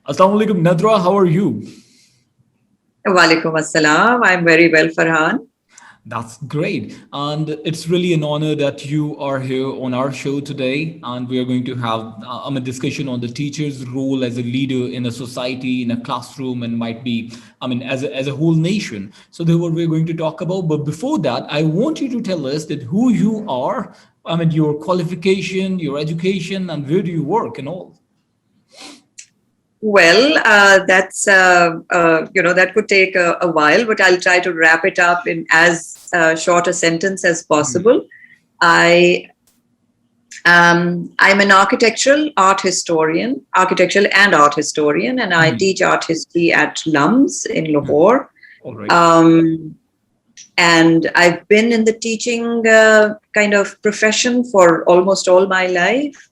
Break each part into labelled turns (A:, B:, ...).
A: Assalamu alaikum, Nadhra. How are you?
B: Walaikum assalam. I'm very well, Farhan.
A: That's great. And it's really an honor that you are here on our show today. And we are going to have a discussion on the teacher's role as a leader in a society, in a classroom, and might be, as a whole nation. So that's what we're going to talk about. But before that, I want you to tell us that who you are, your qualification, your education, and where do you work and all.
B: Well, that's that could take a while, but I'll try to wrap it up in as short a sentence as possible. I I'm an architectural and art historian, and I teach art history at LUMS in Lahore.
A: All right.
B: And I've been in the teaching kind of profession for almost all my life.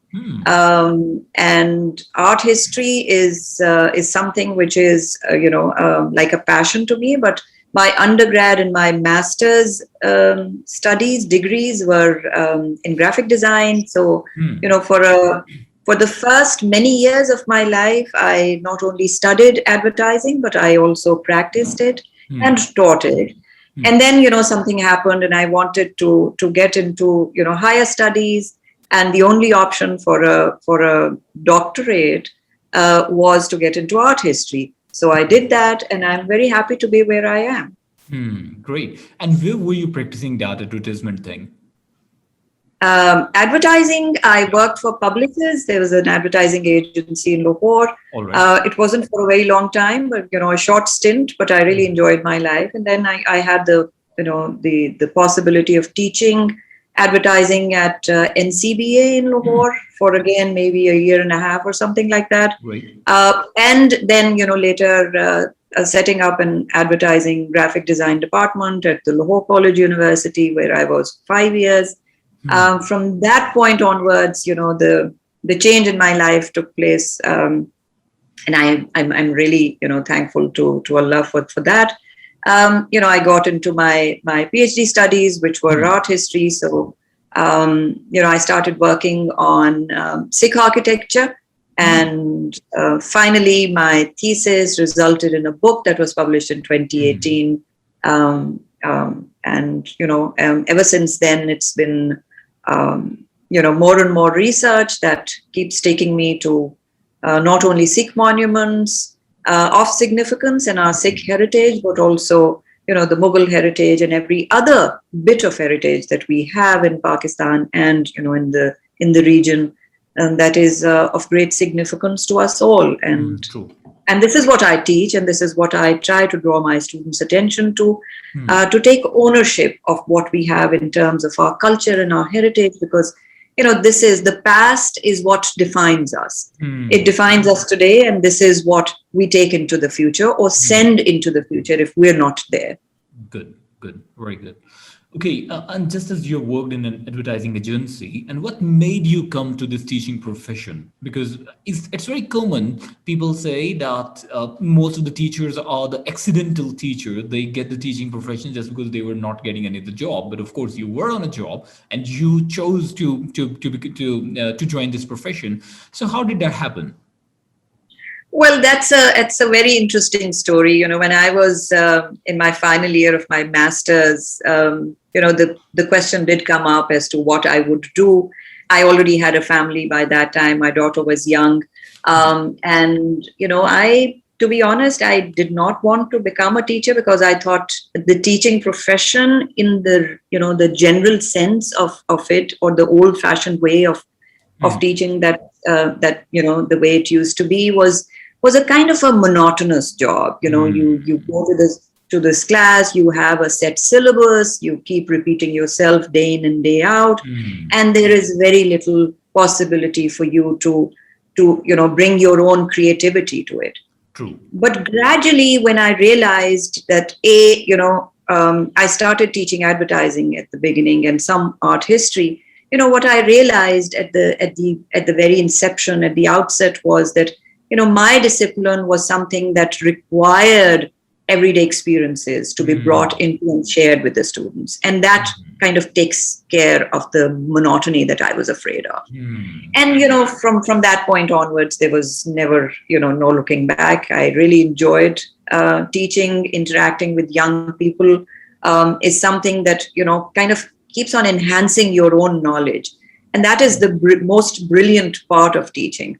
B: And art history is something which is like a passion to me. But my undergrad and my master's degrees were in graphic design. So for the first many years of my life, I not only studied advertising, but I also practiced it and taught it. And then something happened, and I wanted to get into higher studies, and the only option for a doctorate was to get into art history. So I did that, and I'm very happy to be where I am.
A: Great. And where were you practicing that advertisement thing?
B: Advertising, I worked for Publicis. There was an advertising agency in Lahore.
A: All right.
B: It wasn't for a very long time, but a short stint. But I really enjoyed my life, and then I had the possibility of teaching advertising at NCBA in Lahore for again maybe a year and a half or something like that.
A: Right.
B: And then later setting up an advertising graphic design department at the Lahore College University, where I was 5 years. From that point onwards, the change in my life took place, and I'm really thankful to Allah for that. I got into my PhD studies, which were art history. So I started working on Sikh architecture, and finally my thesis resulted in a book that was published in 2018. Ever since then, it's been more and more research that keeps taking me to not only Sikh monuments of significance and our Sikh heritage, but also the Mughal heritage and every other bit of heritage that we have in Pakistan and in the region, and that is of great significance to us all.
A: True.
B: And this is what I teach, and this is what I try to draw my students' attention to take ownership of what we have in terms of our culture and our heritage, because this is the past is what defines us. It defines us today, and this is what we take into the future or send into the future if we're not there.
A: Good, very good. Okay, and just as you worked in an advertising agency, and what made you come to this teaching profession? Because it's very common. People say that most of the teachers are the accidental teacher. They get the teaching profession just because they were not getting any other job. But of course, you were on a job, and you chose to join this profession. So how did that happen?
B: Well, it's a very interesting story. When I was in my final year of my master's, the question did come up as to what I would do. I already had a family by that time. My daughter was young, and to be honest, I did not want to become a teacher because I thought the teaching profession, in the general sense of it, or the old-fashioned way of teaching, that the way it used to be was a kind of a monotonous job. You go to this class, you have a set syllabus, you keep repeating yourself day in and day out, and there is very little possibility for you to bring your own creativity to it.
A: True.
B: But gradually, when I realized that I started teaching advertising at the beginning and some art history. What I realized at the very inception, at the outset, was that my discipline was something that required everyday experiences to be brought into and shared with the students. And that kind of takes care of the monotony that I was afraid of. And, from that point onwards, there was never, no looking back. I really enjoyed teaching, interacting with young people is something that, kind of keeps on enhancing your own knowledge. And that is the most brilliant part of teaching.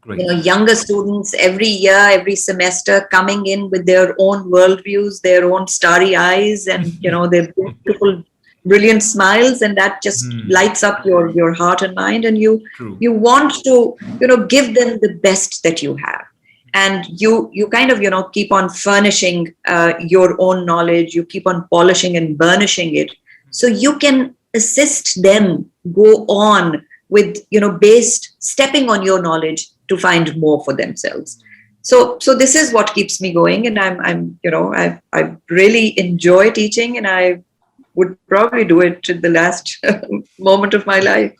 A: Great.
B: Younger students every year, every semester coming in with their own worldviews, their own starry eyes, and their beautiful, brilliant smiles, and that just lights up your heart and mind. And you want to give them the best that you have, and you kind of keep on furnishing your own knowledge. You keep on polishing and burnishing it, so you can assist them go on with stepping on your knowledge to find more for themselves. So this is what keeps me going, and I really enjoy teaching, and I would probably do it to the last moment of my life.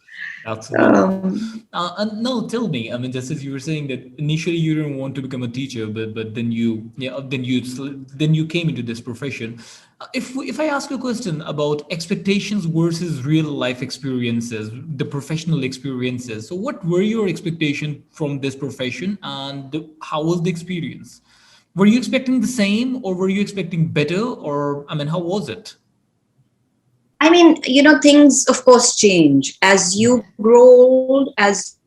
A: Absolutely. And now tell me, I mean, just as you were saying that initially you didn't want to become a teacher, but then you came into this profession. If I ask you a question about expectations versus real life experiences, the professional experiences, so what were your expectations from this profession, and how was the experience? Were you expecting the same, or were you expecting better, or I mean, how was it?
B: I mean, things, of course, change as you grow old, as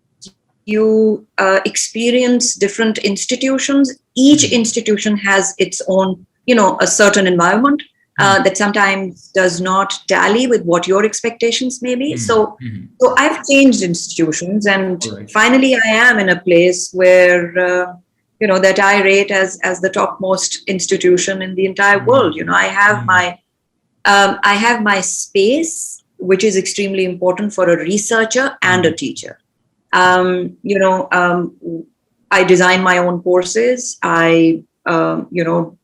B: you experience different institutions. Each institution has its own, a certain environment that sometimes does not tally with what your expectations may be. So I've changed institutions, and finally I am in a place where, that I rate as the topmost institution in the entire world. I have my space, which is extremely important for a researcher and a teacher. I design my own courses. I,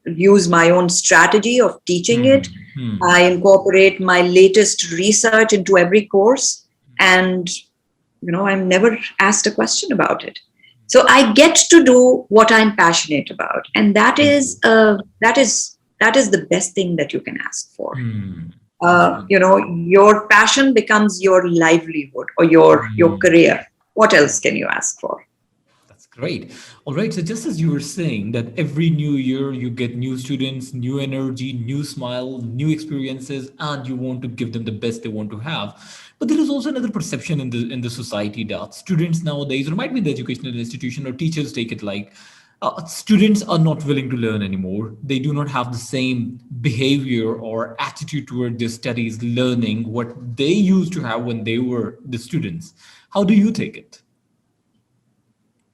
B: use my own strategy of teaching it. I incorporate my latest research into every course, and, I'm never asked a question about it. So I get to do what I'm passionate about, and that is the best thing that you can ask for. Your passion becomes your livelihood or your career. What else can you ask for?
A: That's great. All right. So just as you were saying that every new year you get new students, new energy, new smile, new experiences, and you want to give them the best they want to have. But there is also another perception in the society that students nowadays, or might be the educational institution or teachers take it like, students are not willing to learn anymore. They do not have the same behavior or attitude toward their studies, learning what they used to have when they were the students. How do you take it?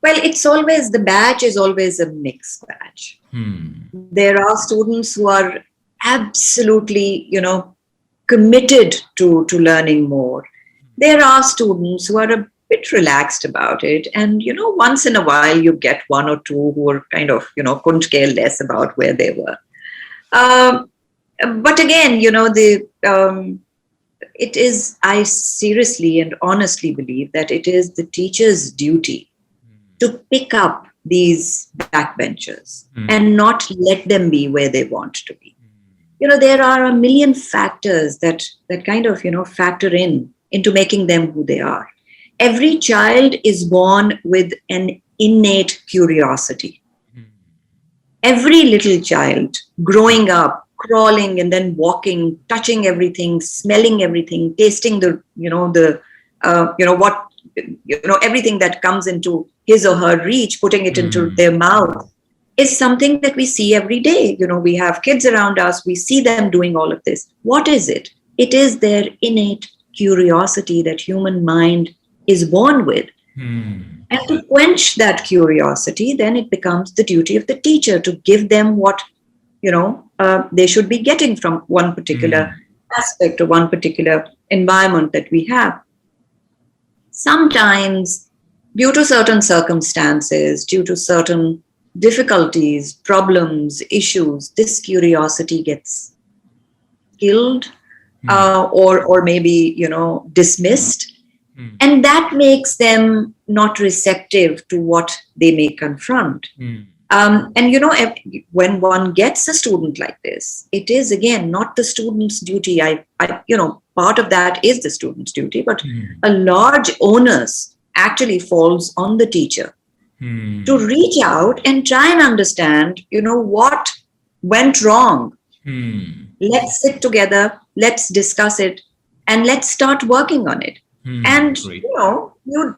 B: Well, the batch is always a mixed batch. There are students who are absolutely, committed to learning more. There are students who are a bit relaxed about it, and once in a while you get one or two who are kind of couldn't care less about where they were. But again, it is, I seriously and honestly believe that it is the teacher's duty to pick up these backbenchers and not let them be where they want to be. There are a million factors that kind of factor into making them who they are. Every child is born with an innate curiosity. Every little child growing up, crawling and then walking, touching everything, smelling everything, tasting everything that comes into his or her reach, putting it into their mouth, is something that we see every day. We have kids around us, we see them doing all of this. What is it? It is their innate curiosity that human mind is born with. And to quench that curiosity, then it becomes the duty of the teacher to give them what they should be getting from one particular aspect or one particular environment that we have. Sometimes, due to certain circumstances, due to certain difficulties, problems, issues, this curiosity gets killed or maybe dismissed. And that makes them not receptive to what they may confront. And when one gets a student like this, it is again not the student's duty. Part of that is the student's duty, but
A: Hmm.
B: a large onus actually falls on the teacher to
A: Hmm.
B: reach out and try and understand, what went wrong.
A: Hmm.
B: Let's sit together, let's discuss it, and let's start working on it.
A: Hmm.
B: And
A: Great.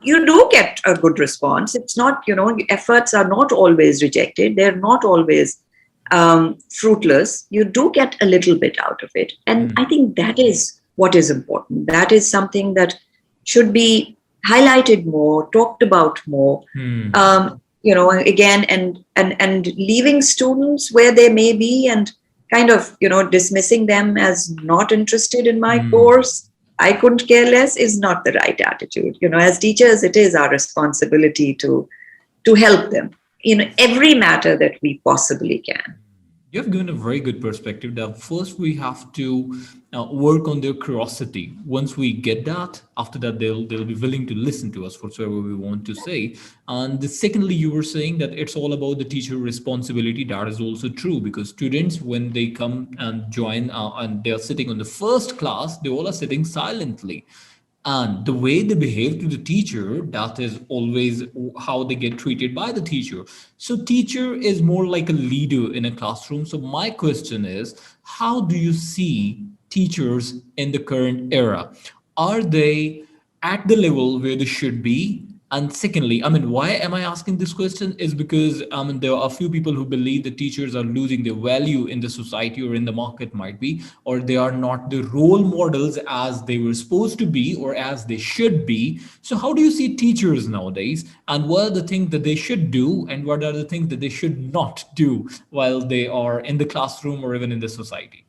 B: you do get a good response. It's not, efforts are not always rejected, they're not always fruitless. You do get a little bit out of it, and I
A: Hmm.
B: think that is what is important. That is something that should be highlighted more, talked about more.
A: Hmm.
B: Again, and leaving students where they may be, and kind of dismissing them as not interested in my
A: Hmm.
B: course, I couldn't care less, is not the right attitude. As teachers, it is our responsibility to help them in every matter that we possibly can.
A: You've given a very good perspective that first we have to work on their curiosity. Once we get that, after that they'll be willing to listen to us whatsoever we want to say. And secondly, you were saying that it's all about the teacher responsibility. That is also true because students, when they come and join and they are sitting on the first class, they all are sitting silently, and the way they behave to the teacher, that is always how they get treated by the teacher. So teacher is more like a leader in a classroom. So my question is, how do you see teachers in the current era? Are they at the level where they should be? And secondly, I mean, why am I asking this question is because I mean there are a few people who believe that teachers are losing their value in the society or in the market, might be, or they are not the role models as they were supposed to be or as they should be. So how do you see teachers nowadays, and what are the things that they should do and what are the things that they should not do while they are in the classroom or even in the society?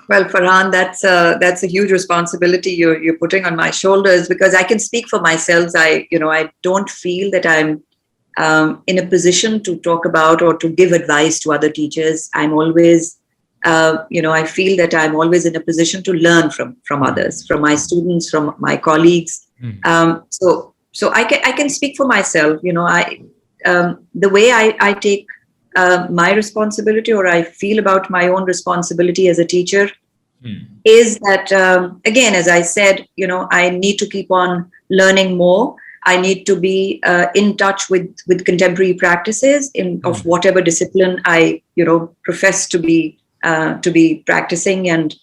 B: Well, Farhan, that's a huge responsibility you're putting on my shoulders, because I can speak for myself. I don't feel that I'm in a position to talk about or to give advice to other teachers. I'm always, I feel that I'm always in a position to learn from others,
A: Hmm.
B: from my students, from my colleagues.
A: Hmm.
B: So I can speak for myself. The way I take my responsibility, or I feel about my own responsibility as a teacher,
A: Hmm.
B: is that, again, as I said, I need to keep on learning more. I need to be in touch with contemporary practices in of
A: Hmm.
B: whatever discipline I profess to be practicing and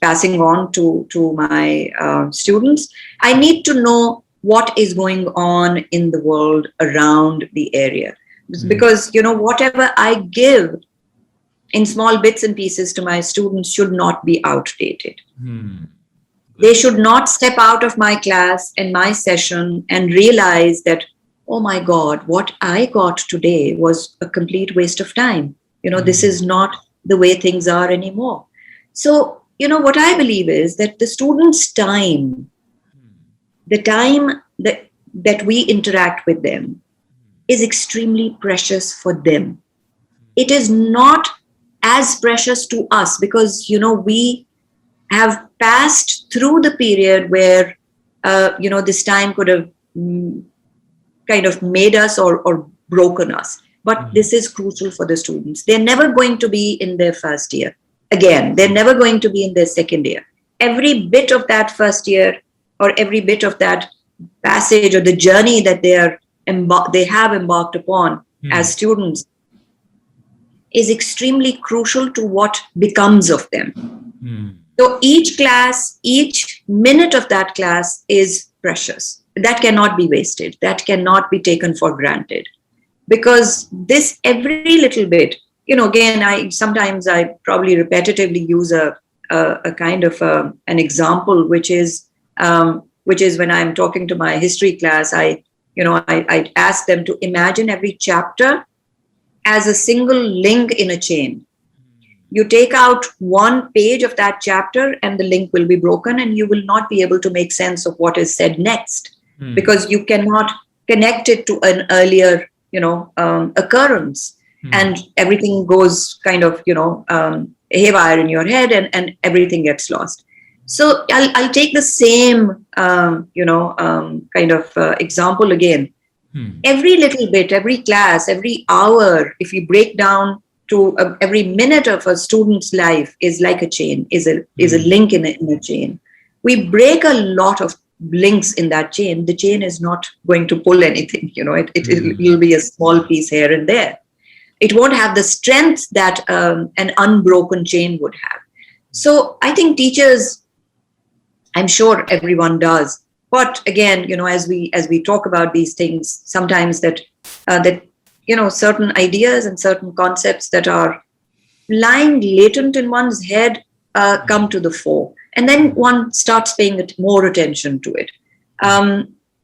B: passing on to my students. I need to know what is going on in the world around the area,
A: Hmm.
B: because whatever I give in small bits and pieces to my students should not be outdated.
A: Hmm.
B: They
A: Good.
B: should not step out of my class and my session and realize that, oh my God, what I got today was a complete waste of time. This
A: Hmm.
B: is not the way things are anymore. So, what I believe is that the students' time, the time that we interact with them, is extremely precious for them. It is not as precious to us, because we have passed through the period where this time could have kind of made us or broken us. But
A: Hmm.
B: this is crucial for the students. They're never going to be in their first year again. They're never going to be in their second year. Every bit of that first year, or every bit of that passage, or the journey that they have embarked upon
A: Hmm.
B: as students, is extremely crucial to what becomes of them.
A: Hmm.
B: So each class, each minute of that class is precious. That cannot be wasted. That cannot be taken for granted. Because this every little bit, again, I probably repetitively use a kind of an example, which is when I'm talking to my history class, I ask them to imagine every chapter as a single link in a chain. You take out one page of that chapter and the link will be broken, and you will not be able to make sense of what is said next,
A: Hmm.
B: because you cannot connect it to an earlier occurrence,
A: Hmm.
B: and everything goes kind of haywire in your head, and everything gets lost. So I'll take the same kind of example again. Every little bit, every class, every hour, if you break down to every minute of a student's life is like a chain, is a link in a chain. We break a lot of links in that chain. The chain is not going to pull anything. It'll be a small piece here and there. It won't have the strength that an unbroken chain would have. So I think teachers, I'm sure everyone does. But again, as we talk about these things, sometimes that certain ideas and certain concepts that are lying latent in one's head come to the fore, and then one starts paying more attention to it.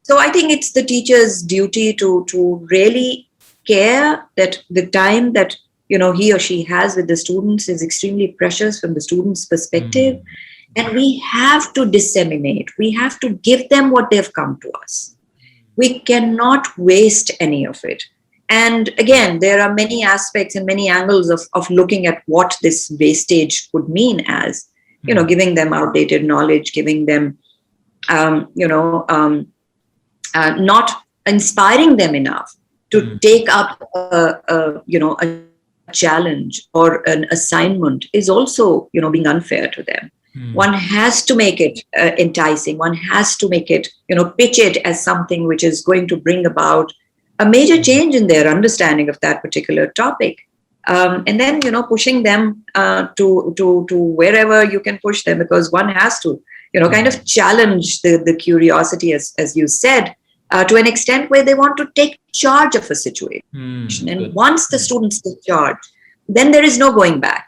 B: So I think it's the teacher's duty to really care that the time that he or she has with the students is extremely precious from the student's perspective. And we have to disseminate. We have to give them what they've come to us. We cannot waste any of it. And again, there are many aspects and many angles of looking at what this wastage could mean as, giving them outdated knowledge, giving them, not inspiring them enough to take up a challenge or an assignment is also, being unfair to them. One has to make it enticing. One has to make it, pitch it as something which is going to bring about a major change in their understanding of that particular topic. And then, pushing them to wherever you can push them, because one has to, kind of challenge the curiosity, as you said, to an extent where they want to take charge of a situation. And once the students take charge, then there is no going back.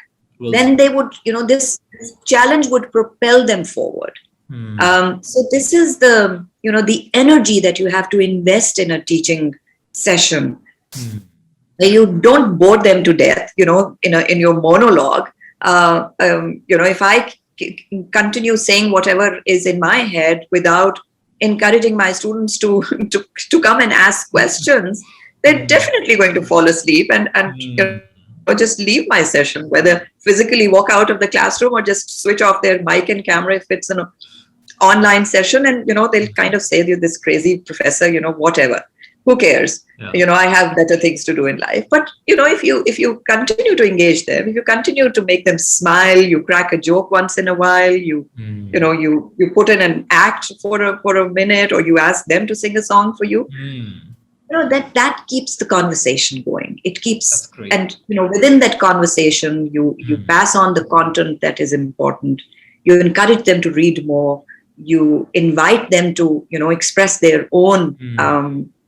B: Then they would, this challenge would propel them forward. So this is the energy that you have to invest in a teaching session. You don't bore them to death, in your monologue. If I continue saying whatever is in my head without encouraging my students to come and ask questions, they're definitely going to fall asleep and or just leave my session, whether physically walk out of the classroom or just switch off their mic and camera if it's an online session. And, they'll kind of say, this crazy professor, whatever, who cares? Yeah. I have better things to do in life. But, if you continue to engage them, if you continue to make them smile, you crack a joke once in a while, you put in an act for a minute, or you ask them to sing a song for you. That keeps the conversation going. It keeps, and within that conversation, you pass on the content that is important. You encourage them to read more. You invite them to express their own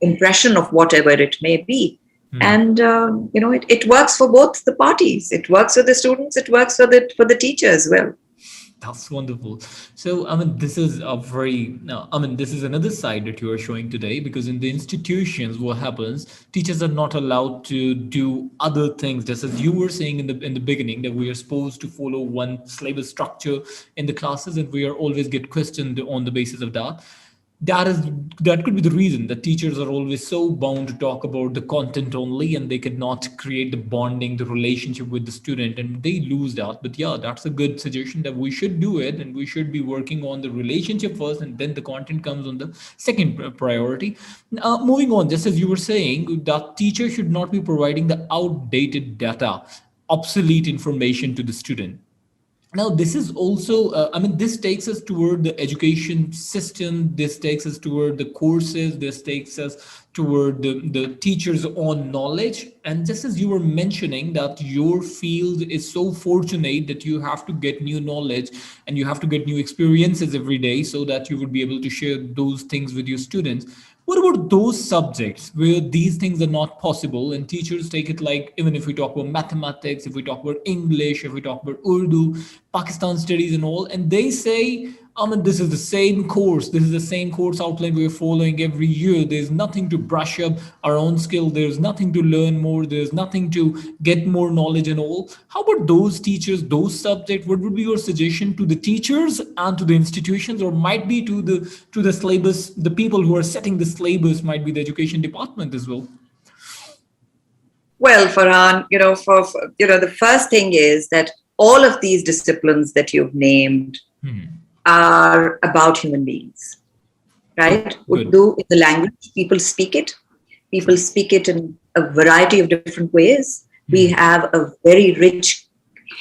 B: impression of whatever it may be. And it works for both the parties. It works for the students. It works for the teacher as well.
A: That's wonderful. So, this is this is another side that you are showing today, because in the institutions, what happens, teachers are not allowed to do other things. Just as you were saying in the beginning, that we are supposed to follow one syllabus structure in the classes, and we are always get questioned on the basis of that. That could be the reason that teachers are always so bound to talk about the content only, and they cannot create the bonding, the relationship with the student, and they lose that. But yeah, that's a good suggestion that we should do it, and we should be working on the relationship first, and then the content comes on the second priority. Moving on, just as you were saying, that teacher should not be providing the outdated data, obsolete information to the student. Now, this is also, this takes us toward the education system. This takes us toward the courses. This takes us toward the teacher's own knowledge. And just as you were mentioning that your field is so fortunate that you have to get new knowledge and you have to get new experiences every day so that you would be able to share those things with your students. What about those subjects where these things are not possible and teachers take it like, even if we talk about mathematics, if we talk about English, if we talk about Urdu, Pakistan studies and all, and they say, this is the same course. This is the same course outline we're following every year. There's nothing to brush up our own skill. There's nothing to learn more. There's nothing to get more knowledge and all. How about those teachers, those subjects? What would be your suggestion to the teachers and to the institutions, or might be to the syllabus, the people who are setting the syllabus might be the education department as well?
B: Well, Farhan, the first thing is that all of these disciplines that you've named are about human beings, right? Urdu is the language, people speak it. People
A: True.
B: speak it in a variety of different ways. We
A: Hmm.
B: have a very rich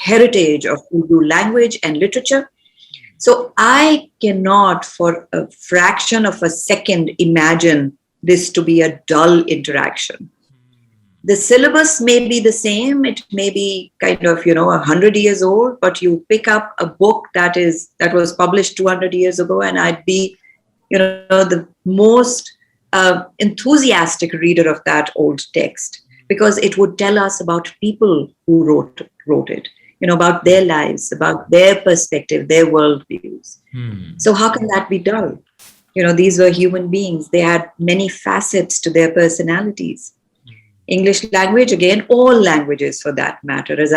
B: heritage of Urdu language and literature. So I cannot, for a fraction of a second, imagine this to be a dull interaction. The syllabus may be the same. It may be kind of 100 years old, but you pick up a book that was published 200 years ago, and I'd be the most enthusiastic reader of that old text, because it would tell us about people who wrote it, about their
A: Right.
B: lives, about their perspective, their worldviews.
A: Hmm.
B: So how can that be dull? These were human beings. They had many facets to their personalities. English language, again, all languages for that matter. As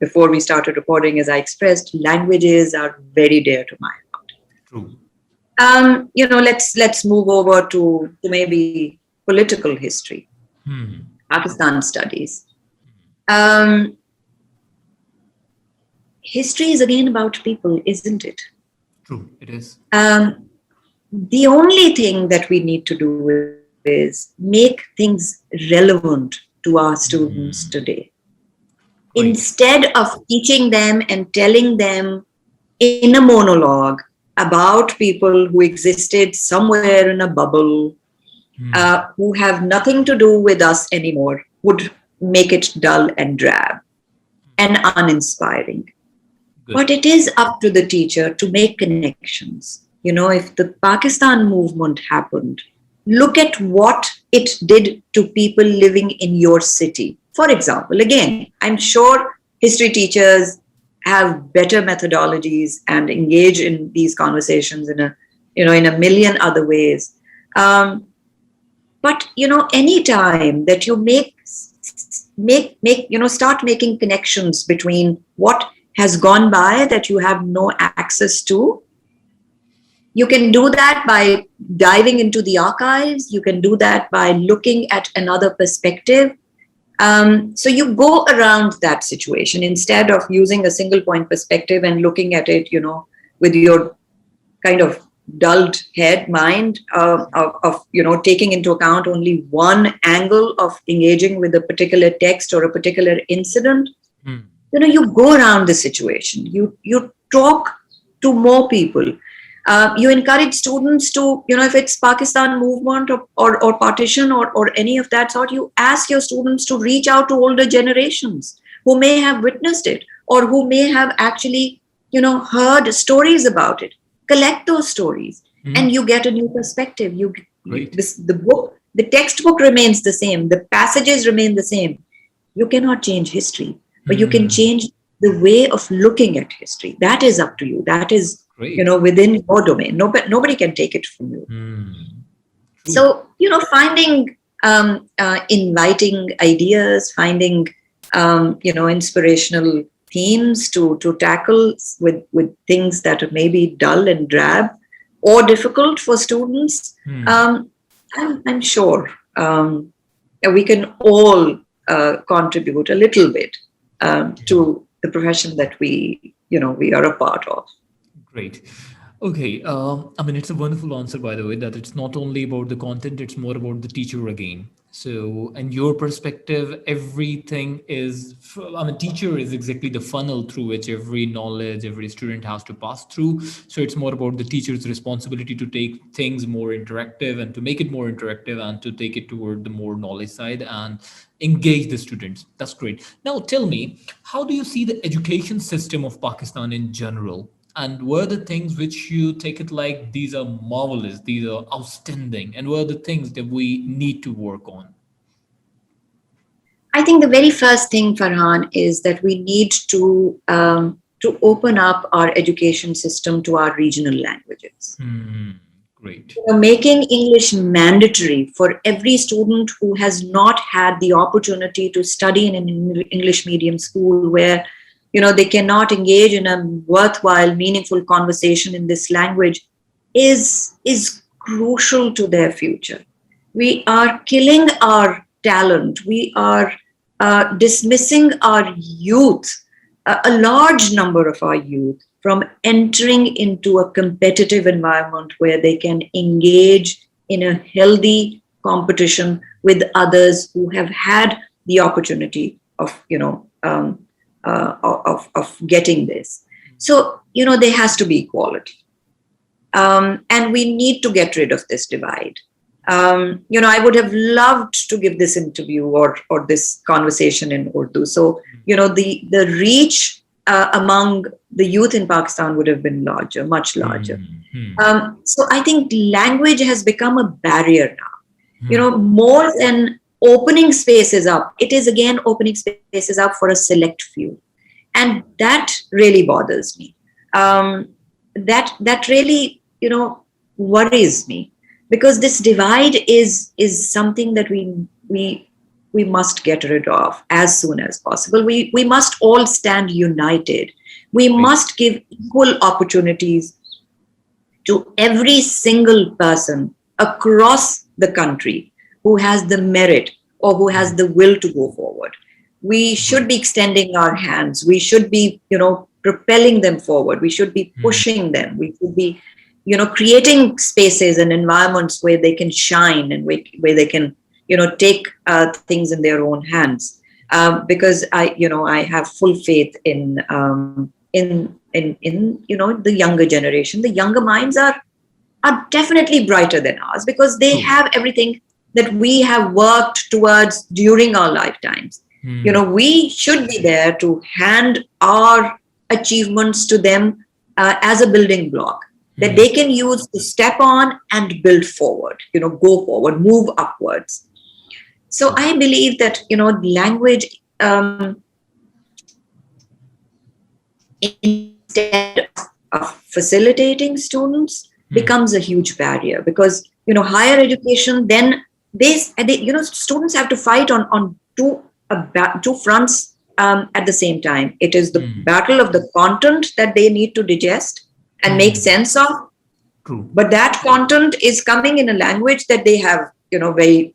B: before we started recording, as I expressed, languages are very dear to my heart.
A: True.
B: Let's move over to maybe political history,
A: Hmm.
B: Pakistan studies. Um, History is again about people, isn't it?
A: True. It is.
B: Um, the only thing that we need to do is make things relevant to our students
A: Hmm.
B: today.
A: Great.
B: Instead of teaching them and telling them in a monologue about people who existed somewhere in a bubble,
A: Hmm.
B: who have nothing to do with us anymore, would make it dull and drab and uninspiring.
A: Good.
B: But it is up to the teacher to make connections. If the Pakistan movement happened, look at what it did to people living in your city. For example, again, I'm sure history teachers have better methodologies and engage in these conversations in a million other ways. Um, but any time that you start making connections between what has gone by that you have no access to, you can do that by diving into the archives. You can do that by looking at another perspective. So you go around that situation instead of using a single point perspective and looking at it with your kind of dulled head mind, of taking into account only one angle of engaging with a particular text or a particular incident.
A: Hmm.
B: You go around the situation, you talk to more people. You encourage students to, if it's Pakistan movement or partition or any of that sort, you ask your students to reach out to older generations who may have witnessed it or who may have actually heard stories about it. Collect those stories,
A: Hmm.
B: and you get a new perspective.
A: Great.
B: The textbook remains the same, the passages remain the same. You cannot change history, but you can
A: Hmm.
B: change the way of looking at history. That is up to you. That is,
A: Great.
B: within your domain. Nobody can take it from you.
A: Hmm. True.
B: So, finding inviting ideas, finding inspirational themes to tackle with things that are maybe dull and drab or difficult for students.
A: Hmm.
B: I'm sure we can all contribute a little bit to the profession that we are a part of.
A: Great. Okay. I mean, it's a wonderful answer, by the way, that it's not only about the content, it's more about the teacher again. So, and your perspective, everything is, I mean, teacher is exactly the funnel through which every knowledge, every student has to pass through. So, it's more about the teacher's responsibility to take things more interactive and to make it more interactive and to take it toward the more knowledge side and engage the students. That's great. Now, tell me, how do you see the education system of Pakistan in general? And what are the things which you take it like these are marvelous, these are outstanding, and what are the things that we need to work on?
B: I think the very first thing, Farhan, is that we need to open up our education system to our regional languages.
A: Hmm, great.
B: Making English mandatory for every student who has not had the opportunity to study in an English medium school, where they cannot engage in a worthwhile, meaningful conversation in this language, is crucial to their future. We are killing our talent. We are dismissing our youth, a large number of our youth, from entering into a competitive environment where they can engage in a healthy competition with others who have had the opportunity of, of getting this. So, there has to be equality. And we need to get rid of this divide. I would have loved to give this interview or this conversation in Urdu. So, the reach among the youth in Pakistan would have been larger, much larger. So I think language has become a barrier now. More than opening spaces up, it is again opening spaces up for a select few. And that really bothers me. That really, worries me, because this divide is something that we must get rid of as soon as possible. We must all stand united. We must give equal opportunities to every single person across the country who has the merit or who has the will to go forward. We should be extending our hands. We should be, propelling them forward. We should be pushing them. We should be, creating spaces and environments where they can shine and where they can, take things in their own hands. Because I have full faith in the younger generation. The younger minds are definitely brighter than ours, because they have everything that we have worked towards during our lifetimes. We should be there to hand our achievements to them as a building block that they can use to step on and build forward, go forward, move upwards. So I believe that, language, instead of facilitating students, becomes a huge barrier, because, higher education, then they students have to fight on two fronts at the same time. It is the battle of the content that they need to digest and make sense of.
A: True.
B: But that content is coming in a language that they have, very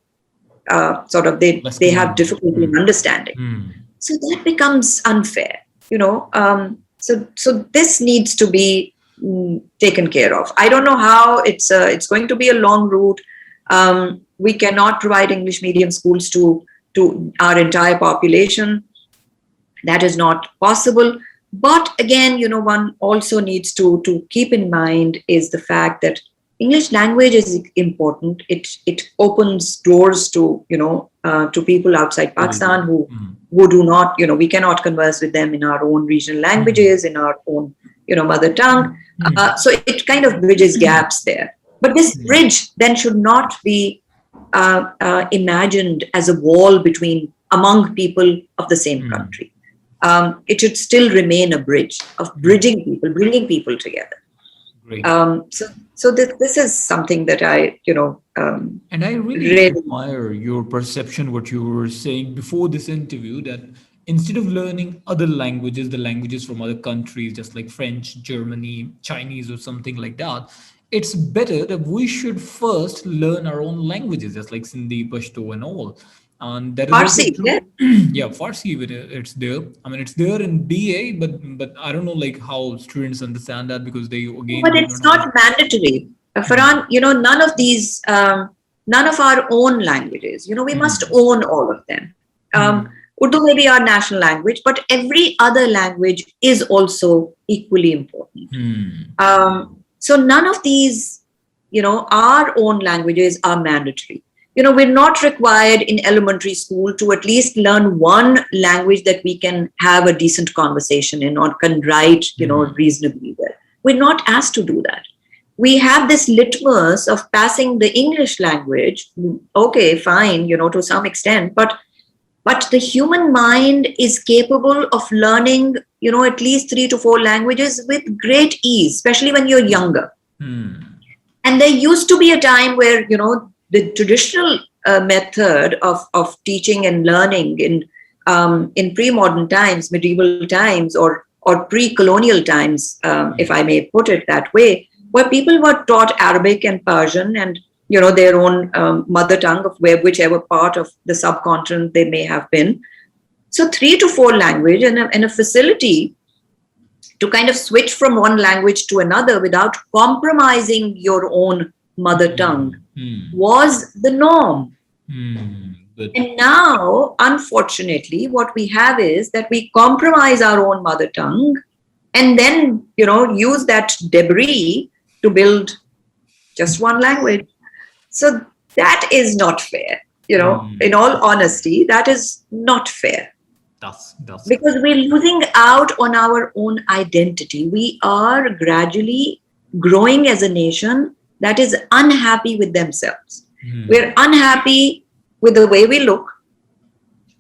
B: they have difficulty in understanding. So that becomes unfair, So this needs to be taken care of. I don't know how. It's going to be a long route. We cannot provide English medium schools to our entire population. That is not possible. But again, one also needs to keep in mind is the fact that English language is important. It opens doors to to people outside Pakistan who do not, we cannot converse with them in our own regional languages, in our own mother tongue. So it kind of bridges gaps there. But this bridge then should not be imagined as a wall among people of the same country. It should still remain a bridge of bridging people, bringing people together.
A: Great.
B: So this is something that I,
A: and I really admire your perception, what you were saying before this interview, that instead of learning other languages, the languages from other countries, just like French, Germany, Chinese, or something like that, it's better that we should first learn our own languages, just like Sindhi, Pashto, and all. And that is
B: Farsi,
A: yeah, Farsi, it's there. I mean, it's there in BA, but I don't know like how students understand that, because they again.
B: But it's not mandatory, Farhan. None of these, none of our own languages. We must own all of them. Urdu may be our national language, but every other language is also equally important. So none of these, our own languages are mandatory. We're not required in elementary school to at least learn one language that we can have a decent conversation in or can write, reasonably well. We're not asked to do that. We have this litmus of passing the English language. Okay, fine, to some extent, but the human mind is capable of learning, at least 3 to 4 languages with great ease, especially when you're younger. And there used to be a time where, the traditional method of teaching and learning in pre-modern times, medieval times, or pre-colonial times, if I may put it that way, where people were taught Arabic and Persian and their own mother tongue of whichever part of the subcontinent they may have been. So 3 to 4 language and a facility to kind of switch from one language to another without compromising your own mother tongue
A: Hmm.
B: was the norm.
A: Good.
B: And now, unfortunately, what we have is that we compromise our own mother tongue and then, use that debris to build just one language. So that is not fair. In
A: Hmm.
B: all honesty, that is not fair
A: That's
B: because
A: correct.
B: we're losing out on our own identity. We are gradually growing as a nation that is unhappy with themselves. We're
A: Hmm.
B: unhappy with the way we look.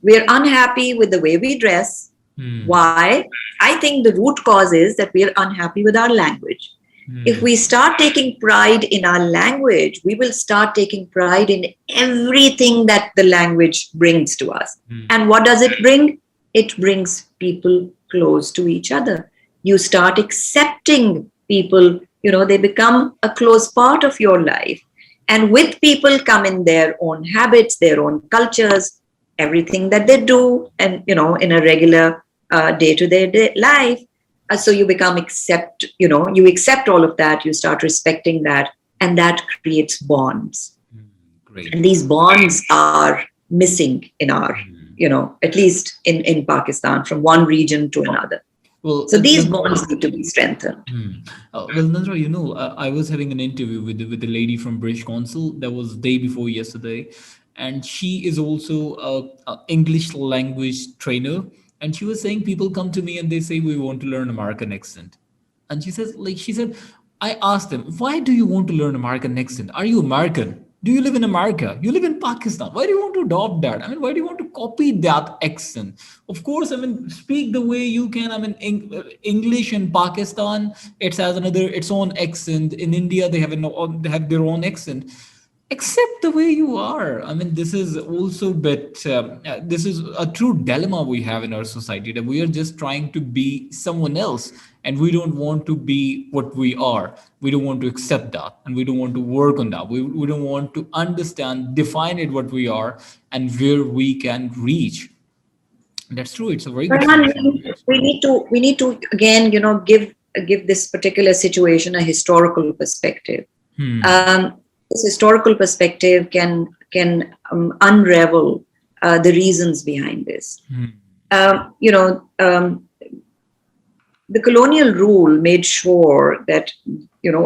B: We're unhappy with the way we dress.
A: Hmm.
B: Why? I think the root cause is that we're unhappy with our language. If we
A: Hmm.
B: start taking pride in our language, we will start taking pride in everything that the language brings to us.
A: Hmm.
B: And what does it bring? It brings people close to each other. You start accepting people, they become a close part of your life. And with people come in their own habits, their own cultures, everything that they do, and, in a regular day to day life. So you become you accept all of that, you start respecting that, and that creates bonds. And
A: Great.
B: these bonds are missing in our,
A: Hmm.
B: at least in Pakistan, from one region to another.
A: Well,
B: So these bonds need to be strengthened.
A: well, Nadhra, I was having an interview with with a lady from British Council. That was day before yesterday, and she is also a English language trainer. And she was saying people come to me and they say we want to learn American accent, and she said, I asked them, why do you want to learn American accent? Are you American? Do you live in America? You live in Pakistan. Why do you want to adopt that? I mean, why do you want to copy that accent? Of course, I mean, speak the way you can. I mean, English in Pakistan, it has its own accent. In India, they have their own accent. Accept the way you are. I mean, this is also bit this is a true dilemma we have in our society, that we are just trying to be someone else, and we don't want to be what we are. We don't want to accept that, and we don't want to work on that. We don't want to understand, define it what we are, and where we can reach. That's true, it's a very good
B: Farhan,
A: suggestion of yours.
B: we need to again, give this particular situation a historical perspective.
A: Hmm.
B: um, this historical perspective can unravel the reasons behind this.
A: Hmm.
B: Um, you know, um, the colonial rule made sure that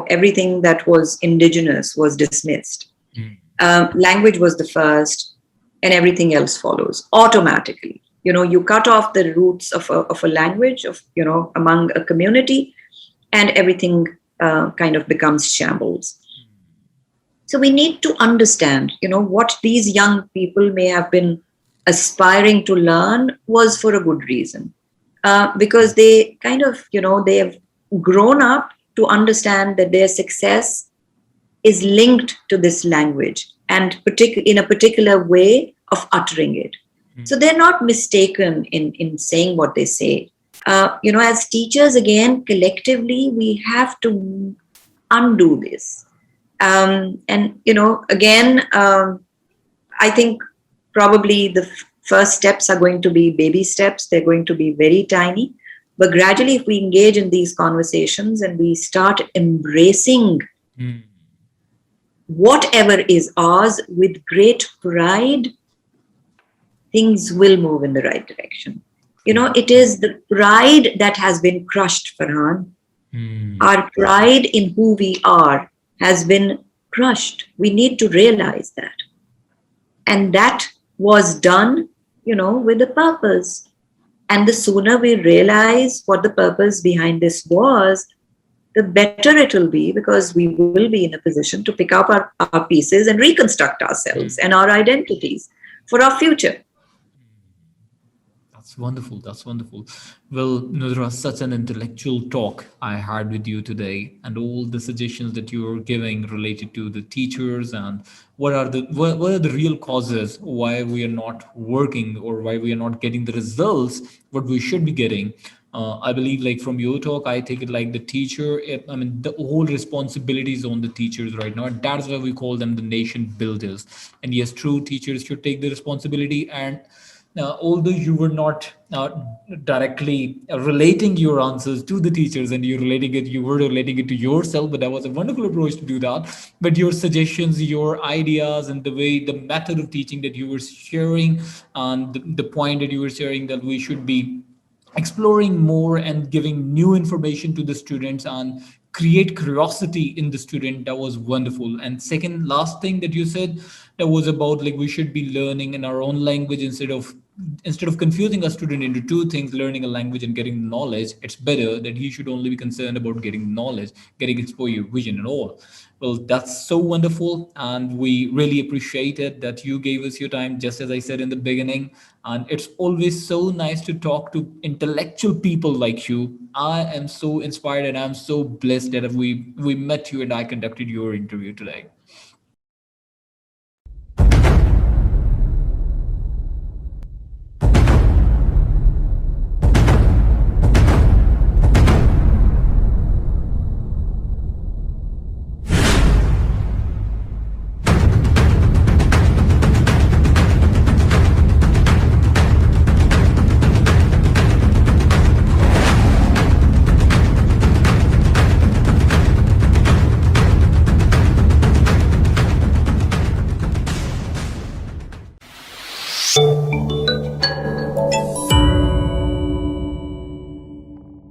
B: everything that was indigenous was dismissed.
A: Hmm.
B: Language was the first, and everything else follows automatically. You cut off the roots of a language among a community, and everything kind of becomes shambles. So we need to understand, what these young people may have been aspiring to learn was for a good reason. Because they kind of, they have grown up to understand that their success is linked to this language and in a particular way of uttering it. So they're not mistaken in saying what they say. As teachers, again, collectively, we have to undo this. And again, I think probably the first steps are going to be baby steps. They're going to be very tiny, but gradually, if we engage in these conversations and we start embracing
A: Hmm.
B: whatever is ours with great pride, things will move in the right direction.
A: Great.
B: It is the pride that has been crushed, Farhan.
A: Hmm.
B: Our pride in who we are has been crushed. We need to realize that. And that was done, with a purpose. And the sooner we realize what the purpose behind this was, the better it will be, because we will be in a position to pick up our pieces and reconstruct ourselves and our identities for our future.
A: That's wonderful. That's wonderful. Well, Nudra, such an intellectual talk I had with you today, and all the suggestions that you were giving related to the teachers and what are the real causes why we are not working or why we are not getting the results what we should be getting. I believe, like from your talk, I take it like the teacher. I mean, the whole responsibility is on the teachers right now. That's why we call them the nation builders. And yes, true teachers should take the responsibility, and although you were not directly relating your answers to the teachers, and you were relating it to yourself, but that was a wonderful approach to do that. But your suggestions, your ideas, and the way, the method of teaching that you were sharing, and the point that you were sharing, that we should be exploring more and giving new information to the students and create curiosity in the student, that was wonderful. And second, last thing that you said, that was about like we should be learning in our own language, instead of confusing a student into two things, learning a language and getting knowledge. It's better that he should only be concerned about getting knowledge, getting exposure, vision, and all. Well, that's so wonderful, and we really appreciate it that you gave us your time, just as I said in the beginning. And it's always so nice to talk to intellectual people like you. I am so inspired, and I'm so blessed that we met you and I conducted your interview today.